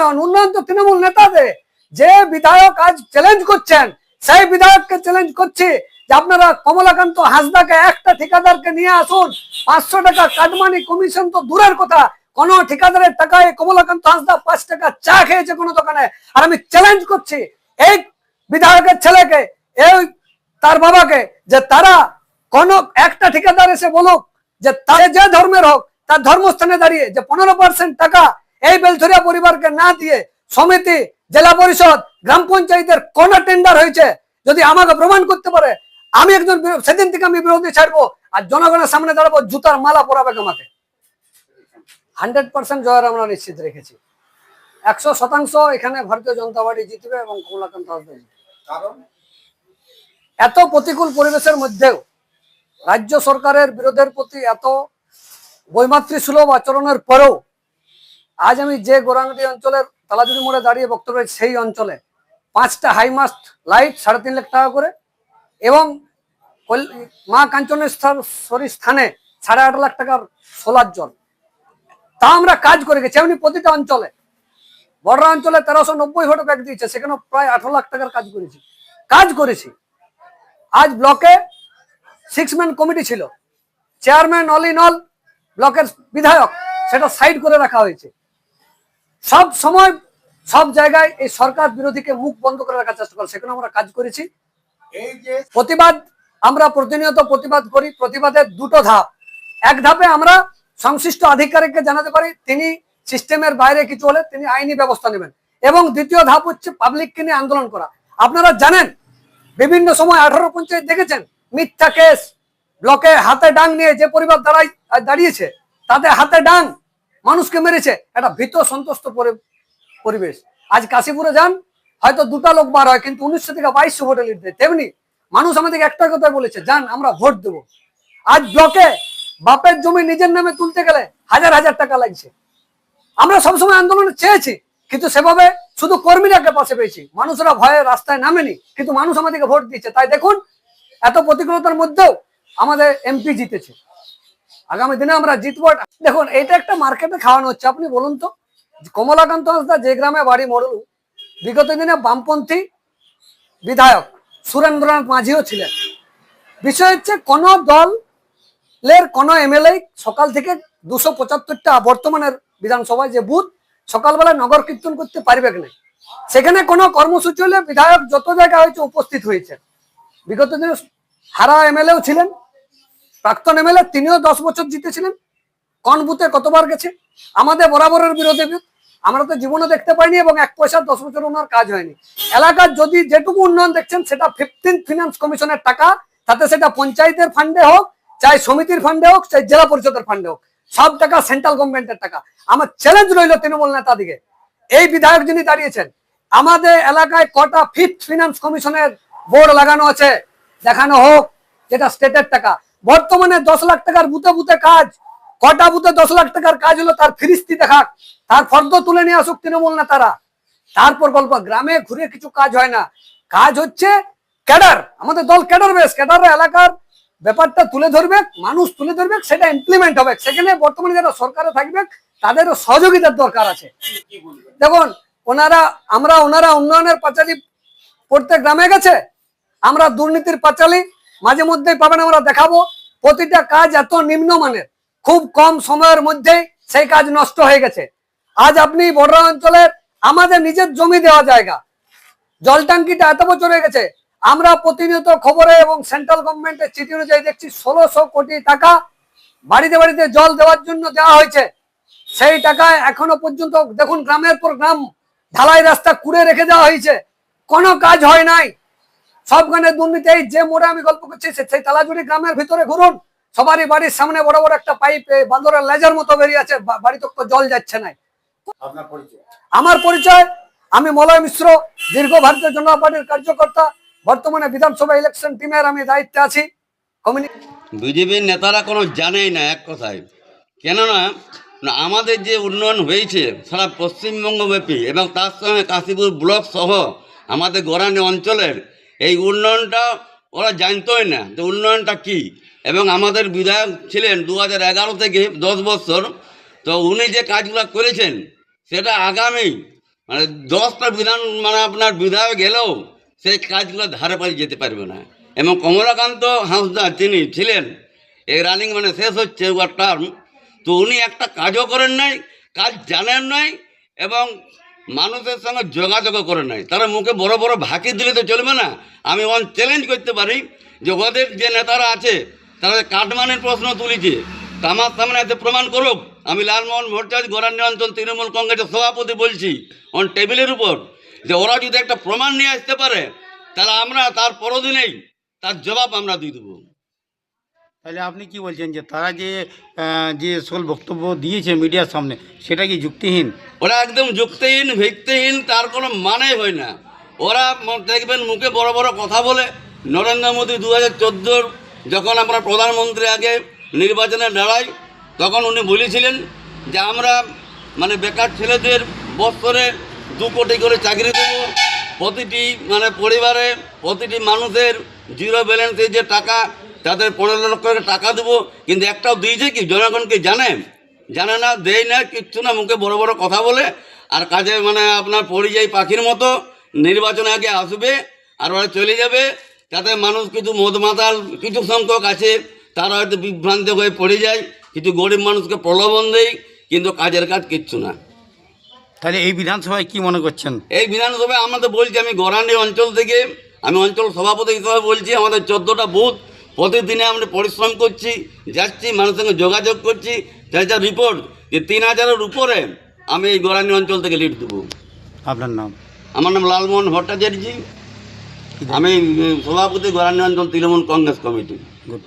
উন্নয়ন, উন্নয়ন তো তৃণমূল নেতাদের। যে বিধায়ক আজ চ্যালেঞ্জ করছেন সেই বিধায়ককে চ্যালেঞ্জ করছি যে আপনারা কমলাকান্ত হাসদাকে একটা ঠিকাদারকে নিয়ে আসুন। 500 টাকা কাটমানি কমিশন তো দূরের কথা, কোন ঠিকাদারের টাকায় কমলাকান্ত হাসদা 5 টাকা চা খেয়েছে কোন দোকানে? আর আমি চ্যালেঞ্জ করছি এই বিধায়কের ছেলেকে, এই তার বাবাকে, যে তারা কোন একটা ঠিকাদার এসে বলুক যে তার যে ধর্মের হোক তার ধর্মস্থানে দাঁড়িয়ে যে 15% টাকা এই বেলথরিয়া পরিবারকে না দিয়ে সমিতি, জেলা পরিষদ, গ্রাম পঞ্চায়েতের কোন টেন্ডার হয়েছে যদি আমাকে প্রমাণ করতে পারে, আমি একজন সেদিন থেকে আমি বিরোধী ছাড়বো আর জনগণের সামনে দাঁড়াবো, জুতার মালা পরাবে আমাকে। 100% জয়ের আমরা নিশ্চিত রেখেছি। 100% এখানে ভারতীয় জনতা পার্টি জিতবে এবং কমলাকান্ত হাসদা জিতবে। কারণ এত প্রতিকূল পরিবেশের মধ্যেও রাজ্য সরকারের বিরোধের প্রতি এত বৈমাতৃসুলভ আচরণের পরেও আজ আমি যে গোরাঙ্গি অঞ্চলের তালাজুরি মোড়ে দাঁড়িয়ে বক্তব্য, সেই অঞ্চলে 5টা হাইমাস্ট লাইট 3.5 লাখ টাকা করে এবং মা কাঞ্চনেশ্বরী স্থানে 8.5 লাখ টাকার সোলার জল, তা আমরা কাজ করে গেছি। এমনি প্রতিটা অঞ্চলে, বড়রা অঞ্চলে 1390 ভোট ব্যাগ দিয়েছে, সেখানে প্রায় 18 লাখ টাকার কাজ করেছি। আজ ব্লকে 6 ম্যান কমিটি ছিল, চেয়ারম্যান অল ইন অল ব্লকের বিধায়ক, সেটা সাইড করে রাখা হয়েছে। সব সময় সব জায়গায় এই সরকার বিরোধীকে মুখ বন্ধ করে রাখার চেষ্টা করে, সেখানে আমরা কাজ করেছি। এই যে প্রতিবাদ, আমরা প্রতিনিয়ত প্রতিবাদ করি। প্রতিবাদের দুটো ধাপ। এক ধাপে আমরা সংশ্লিষ্ট আধিকারিককে জানাতে পারি, তিনি সিস্টেমের বাইরে কিছু হলে তিনি আইনি ব্যবস্থা নেবেন, এবং দ্বিতীয় ধাপ হচ্ছে পাবলিককে নিয়ে আন্দোলন করা। আপনারা জানেন বিভিন্ন সময় 18 পঞ্চায়েত দেখেছেন মিথ্যা কেস, ব্লকে হাতে ডাং নিয়ে যে পরিবার দাঁড়িয়েছে তাদের হাতে ডাং, মানুষকে মেরেছে, একটা ভীত সন্তুষ্ট পরিবেশ। আজ কাশীপুরে যান, হয়তো 2টা লোক বার হয়, কিন্তু 1900 থেকে 2200 ভোটে লিড দেয়। তেমনি মানুষ আমাদেরকে একটা কথা বলেছে, যান আমরা ভোট দেবো। আজ ব্লকে বাপের জমি নিজের নামে তুলতে গেলে হাজার হাজার টাকা লাগছে। আমরা সবসময় আন্দোলনে চেয়েছি, কিন্তু সেভাবে শুধু কর্মীরাকে পাশে পেয়েছি, মানুষরা ভয়ে রাস্তায় নামেনি, কিন্তু মানুষ আমাদেরকে ভোট দিচ্ছে। তাই দেখুন, এত প্রতিকূলতার মধ্যেও আমাদের এমপি জিতেছে। আগামী দিনে আমরা জিতবো। দেখুন, এটা একটা মার্কেটে খাওয়ানো হচ্ছে। আপনি বলুন তো, কমলাকান্ত হাসদা যে গ্রামে বাড়ি মরল, বিগত দিনে বামপন্থী বিধায়ক সুরেন্দ্রনাথ মাঝিও ছিলেন। বিষয় হচ্ছে, কোন দলের কোন এমএলএ সকাল থেকে 275টা বর্তমানের বিধানসভায় যে বুথ, সকালবেলা নগর কীর্তন করতে পারবে না। সেখানে কোনো কর্মসূচি হলে বিধায়ক যত জায়গা হয়েছে উপস্থিত হয়েছে। বিগত দিনে হারা এমএলএও ছিলেন, প্রাক্তন এমএলএ, তিনিও 10 বছর জিতেছিলেন। কোন বুথে কতবার গেছে, আমাদের বরাবরের বিরোধী। আমরা তো জীবনে দেখতে পাইনি, এবং 1 পয়সা 10 বছর ওনার কাজ হয়নি। এলাকার যদি যেটুকু উন্নয়ন দেখছেন সেটা 15th ফিনান্স কমিশনের টাকা, তাতে সেটা পঞ্চায়েতের ফান্ডে হোক, চাই সমিতির ফান্ডে হোক, চাই জেলা পরিষদের ফান্ডে হোক, সব টাকা সেন্ট্রাল গভর্নমেন্টের টাকা। আমার চ্যালেঞ্জ রইল তৃণমূল নেতা দিকে, এই বিধায়ক যিনি দাঁড়িয়েছেন, আমাদের এলাকায় কটা 5th ফিনান্স কমিশনের বোর্ড লাগানো আছে দেখানো হোক, যেটা স্টেটের টাকা। বর্তমানে 10 লাখ টাকার বুথে বুথে কাজ, কটা বুথে 10 লাখ টাকার কাজ হলো তার ফিরিস্তি দেখাক, তার ফর্দ তুলে নিয়ে আসুক তৃণমূল নেতারা। তারপর গল্প, গ্রামে ঘুরে কিছু কাজ হয় না, কাজ হচ্ছে ক্যাডার। আমাদের দল ক্যাডার বেস, ক্যাডাররা এলাকার ব্যাপারটা তুলে ধরবে, মানুষ তুলে ধরবে, সেটা ইমপ্লিমেন্ট হবে। সেখানে বর্তমানে যারা সরকারে থাকবে তাদেরও সহযোগিতার দরকার আছে। দেখুন, ওনারা উন্নয়নের পাঁচালী পড়তে গ্রামে গেছে, আমরা দুর্নীতির পাঁচালী মাঝে মধ্যেই পাবেন, আমরা দেখাবো। প্রতিটা কাজ এত নিম্নমানের, খুব কম সময়ের মধ্যে সেই কাজ নষ্ট হয়ে গেছে। আজ আপনি বড় অঞ্চলের আমাদের নিজের জমি দেওয়া জায়গা, জল ট্যাঙ্কিটা এত বছর হয়ে গেছে, আমরা প্রতিনিয়ত খবরে এবং সেন্ট্রাল গভর্নমেন্টের চিঠি অনুযায়ী দেখছি 1600 কোটি টাকা বাড়িতে বাড়িতে জল দেওয়ার জন্য দেওয়া হয়েছে। সেই টাকায় এখনো পর্যন্ত দেখুন, গ্রামের পর গ্রাম ঢালাই রাস্তা কুড়ে রেখে দেওয়া হয়েছে, কোনো কাজ হয় নাই। সবখানে দুর্নীতি। এই যে মোড়ে আমি গল্প করছি, সেই তালাজুড়ি গ্রামের ভিতরে ঘুরুন, সবারই বাড়ির সামনে বড় বড় একটা পাইপ বান্দরের লেজার মতো বেরিয়ে আছে, বাড়িতে তো জল যাচ্ছে না। আমার পরিচয়, আমি মলয় মিশ্র, দীর্ঘ ভারতীয় জনতা পার্টির কার্যকর্তা, বর্তমানে বিধানসভা ইলেকশন টিমের আমি দায়িত্বে আছি। বিজেপির নেতারা কোনো জানেই না এক কথায়, কেননা আমাদের যে উন্নয়ন হয়েছে সারা পশ্চিমবঙ্গব্যাপী এবং তার সঙ্গে কাশীপুর ব্লক সহ আমাদের গোরানি অঞ্চলের এই উন্নয়নটা ওরা জানতোই না যে উন্নয়নটা কি। এবং আমাদের বিধায়ক ছিলেন 2011 থেকে 10 বছর, তো উনি যে কাজগুলো করেছেন সেটা আগামী মানে 10টা বিধান মানে আপনার বিধায়ক গেলেও সেই কাজগুলো ধারে পাশে যেতে পারবে না। এবং কমলাকান্ত হাঁসদা তিনি ছিলেন এই রানিং মানে শেষ হচ্ছে ওর টার্ম, তো উনি একটা কাজও করেন নাই, কাজ জানেন নাই এবং মানুষের সঙ্গে যোগাযোগও করে নাই। তারা মুখে বড় বড় ভাকি দিলে তো চলবে না। আমি চ্যালেঞ্জ করতে পারি যে ওদের যে নেতারা আছে তারা কাটমানির প্রশ্ন তুলেছে, তা আমার সামনে এতে প্রমাণ করুক। আমি লালমোহন ভট্টাচার্য গরান্ডি অঞ্চল তৃণমূল কংগ্রেসের সভাপতি বলছি অন টেবিলের উপর, যে ওরা যদি একটা প্রমাণ নিয়ে আসতে পারে তাহলে আমরা তার পরদিনেই তার জবাব আমরা দিয়ে দেবো। তাহলে আপনি কি বলছেন যে তারা যে সকল বক্তব্য দিয়েছে মিডিয়ার সামনে সেটা কি যুক্তিহীন? ওরা একদম যুক্তিহীন, ভিত্তিহীন, তার কোনো মানে হয় না। ওরা দেখবেন মুখে বড় বড় কথা বলে। নরেন্দ্র মোদী 2014 যখন আমরা প্রধানমন্ত্রী আগে নির্বাচনে দাঁড়াই তখন উনি বলেছিলেন যে আমরা মানে বেকার ছেলেদের বছরে 2 কোটি করে চাকরি দেবো, প্রতিটি মানে পরিবারে প্রতিটি মানুষের জিরো ব্যালেন্সে যে টাকা তাদের 15 লক্ষ করে টাকা দেবো, কিন্তু একটাও দিয়েছে কি জনগণকে জানে না, দেয় না, কিচ্ছু না। মুখে বড় বড় কথা বলে আর কাজে মানে আপনার পরিযায়ী পাখির মতো নির্বাচনে আগে আসবে আর ওরা চলে যাবে। তাতে মানুষ কিছু মদমাতাল কিছু সংখ্যক আছে তারা হয়তো বিভ্রান্ত হয়ে পড়ে যায়, কিছু গরিব মানুষকে প্রলোভন দেয়, কিন্তু কাজের কাজ কিচ্ছু না। তাহলে এই বিধানসভায় কি মনে করছেন? এই বিধানসভায় আমরা তো বলছি, আমি গরান্ডি অঞ্চল থেকে আমি অঞ্চল সভাপতি হিসাবে বলছি, আমাদের 14টা বুথ প্রতিদিনে আমরা পরিশ্রম করছি, যাচ্ছি মানুষের সঙ্গে যোগাযোগ করছি। যা রিপোর্ট যে 3000-এর উপরে আমি এই গরান্ডি অঞ্চল থেকে লিড দেবো। আপনার নাম? আমার নাম লালমোহন ভট্টাচার্য, আমি সভাপতি গরান্ডি অঞ্চল তৃণমূল কংগ্রেস কমিটি। গুড।